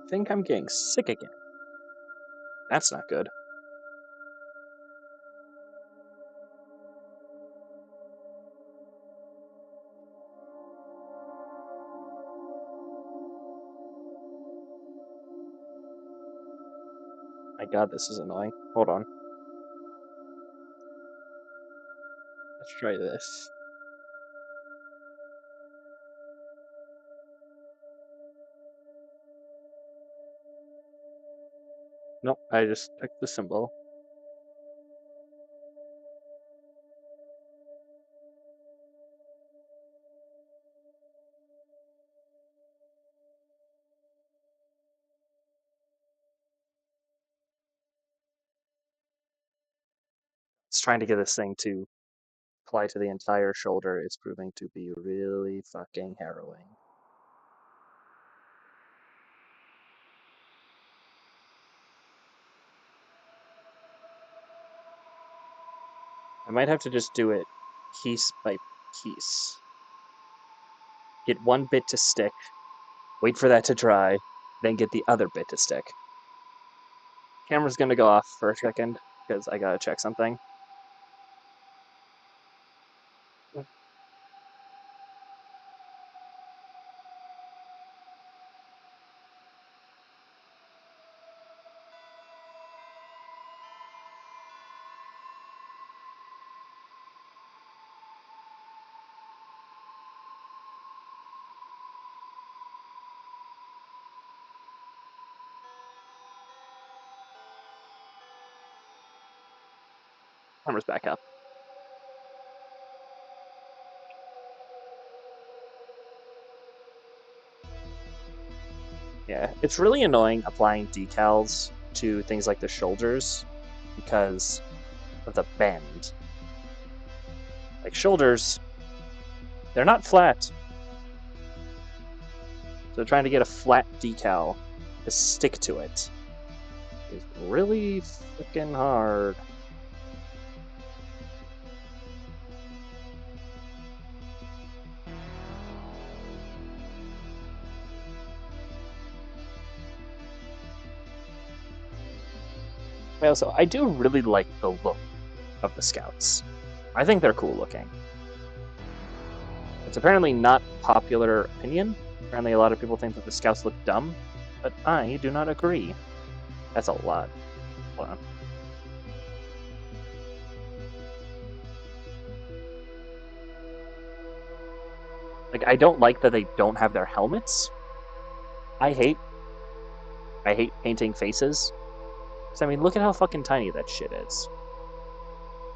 S1: I think I'm getting sick again. That's not good. My god, this is annoying. Hold on. Let's try this. Nope, I just took the symbol. It's trying to get this thing to apply to the entire shoulder is proving to be really fucking harrowing. I might have to just do it piece by piece. Get one bit to stick, wait for that to dry, then get the other bit to stick. Camera's gonna go off for a second because I gotta check something. Camera's back up. Yeah, it's really annoying applying decals to things like the shoulders because of the bend. Like shoulders, they're not flat. So trying to get a flat decal to stick to it is really fucking hard. Also, I do really like the look of the Scouts. I think they're cool looking. It's apparently not popular opinion. Apparently a lot of people think that the Scouts look dumb, but I do not agree. That's a lot. Hold on. Like, I don't like that they don't have their helmets. I hate painting faces. So, I mean, look at how fucking tiny that shit is.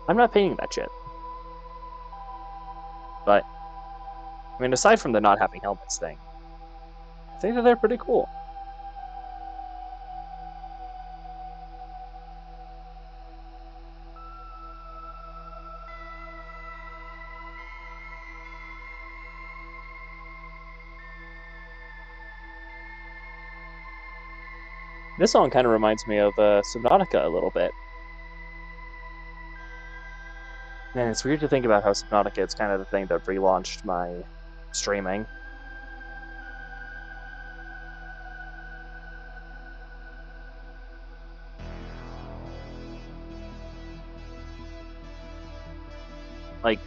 S1: I'm not painting that shit. But, I mean, aside from the not having helmets thing, I think that they're pretty cool. This song kind of reminds me of Subnautica a little bit. Man, it's weird to think about how Subnautica is kind of the thing that relaunched my streaming. Like,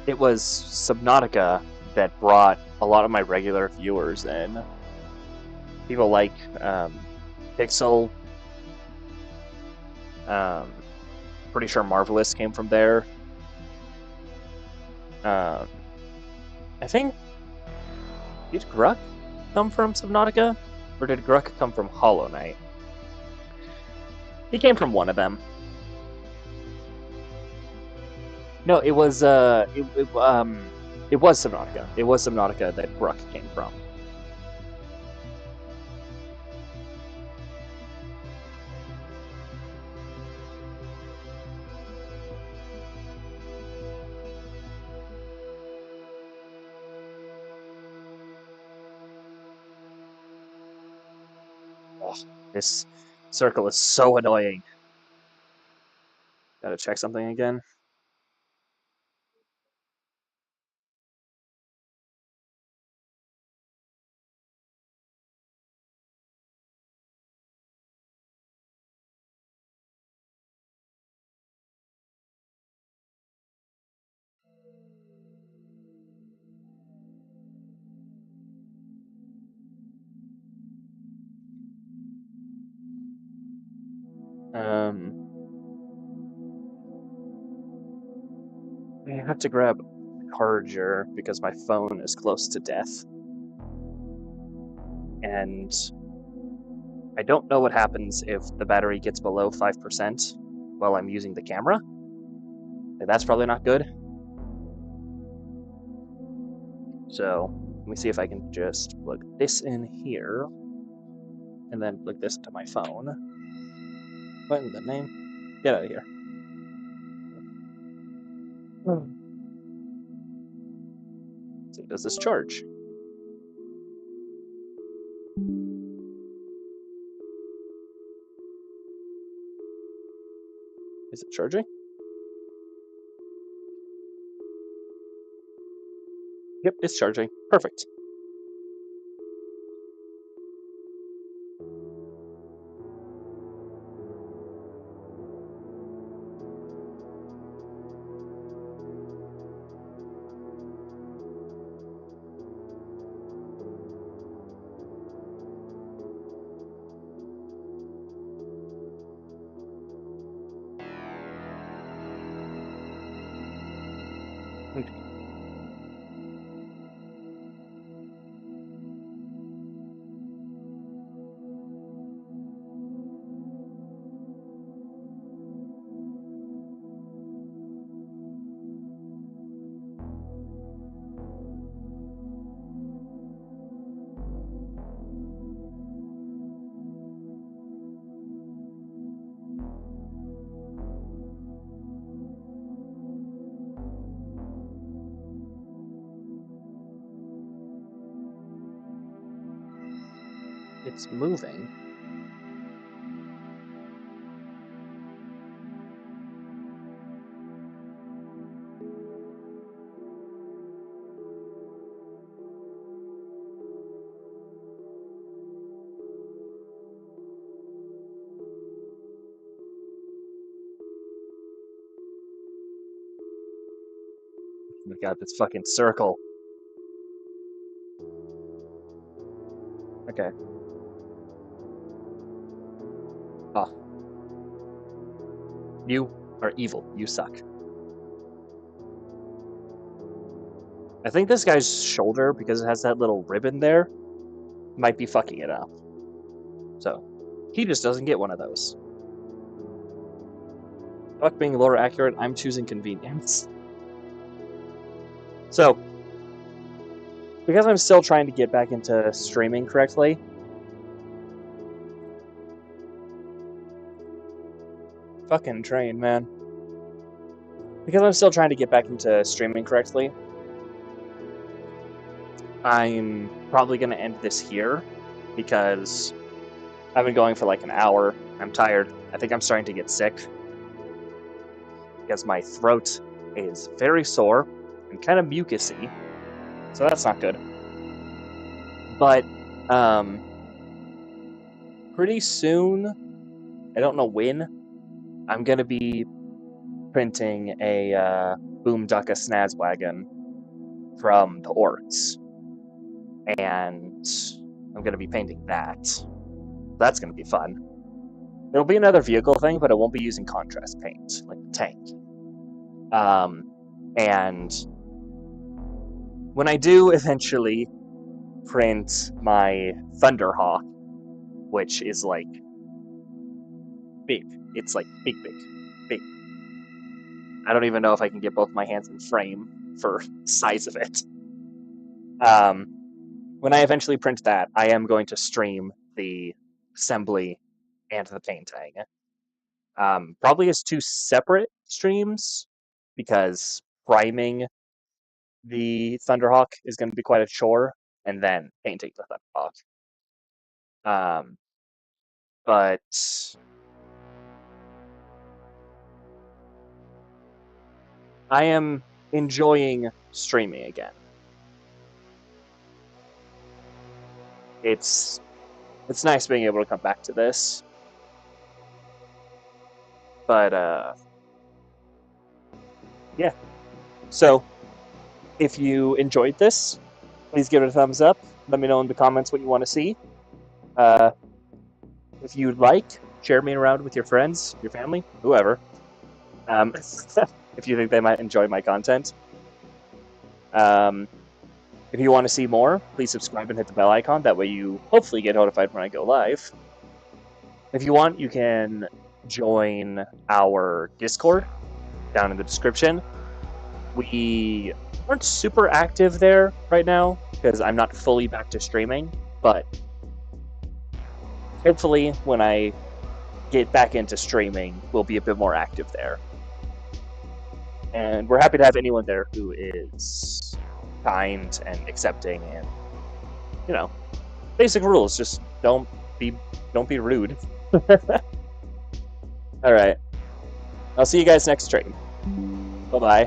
S1: it was Subnautica that brought a lot of my regular viewers in. People like Pixel. Pretty sure Marvelous came from there. I think, did Gruck come from Subnautica? Or did Gruck come from Hollow Knight? He came from one of them. No, it was it was Subnautica. It was Subnautica that Gruck came from. Oh, this circle is so annoying. Gotta check something again. I have to grab a charger because my phone is close to death. And I don't know what happens if the battery gets below 5% while I'm using the camera. That's probably not good. So let me see if I can just plug this in here and then plug this into my phone. What in the name? Get out of here. So does this charge? Is it charging? Yep, it's charging. Perfect. Okay. It's moving. Oh my god, this fucking circle. Okay. Oh. You are evil. You suck. I think this guy's shoulder, because it has that little ribbon there, might be fucking it up. So, he just doesn't get one of those. Fuck being lore accurate, I'm choosing convenience. So, because I'm still trying to get back into streaming correctly, fucking train, man. Because I'm still trying to get back into streaming correctly, I'm probably going to end this here, because I've been going for like an hour. I'm tired. I think I'm starting to get sick, because my throat is very sore and kind of mucusy, so that's not good. But pretty soon, I don't know when, I'm going to be printing a Boomducka Snazwagon from the Orcs. And I'm going to be painting that. That's going to be fun. It'll be another vehicle thing, but it won't be using contrast paint, like the tank. And when I do eventually print my Thunderhawk, which is like big. It's like big. I don't even know if I can get both my hands in frame for size of it. When I eventually print that, I am going to stream the assembly and the painting. Probably as 2 separate streams, because priming the Thunderhawk is going to be quite a chore, and then painting the Thunderhawk. But I am enjoying streaming again. It's nice being able to come back to this. But yeah. So if you enjoyed this, please give it a thumbs up. Let me know in the comments what you want to see. If you'd like, share me around with your friends, your family, whoever. If you think they might enjoy my content. If you want to see more, please subscribe and hit the bell icon. That way you hopefully get notified when I go live. If you want, you can join our Discord down in the description. We aren't super active there right now because I'm not fully back to streaming, but hopefully when I get back into streaming, we'll be a bit more active there. And we're happy to have anyone there who is kind and accepting and, you know, basic rules. Just don't be rude. All right. I'll see you guys next stream. Bye-bye.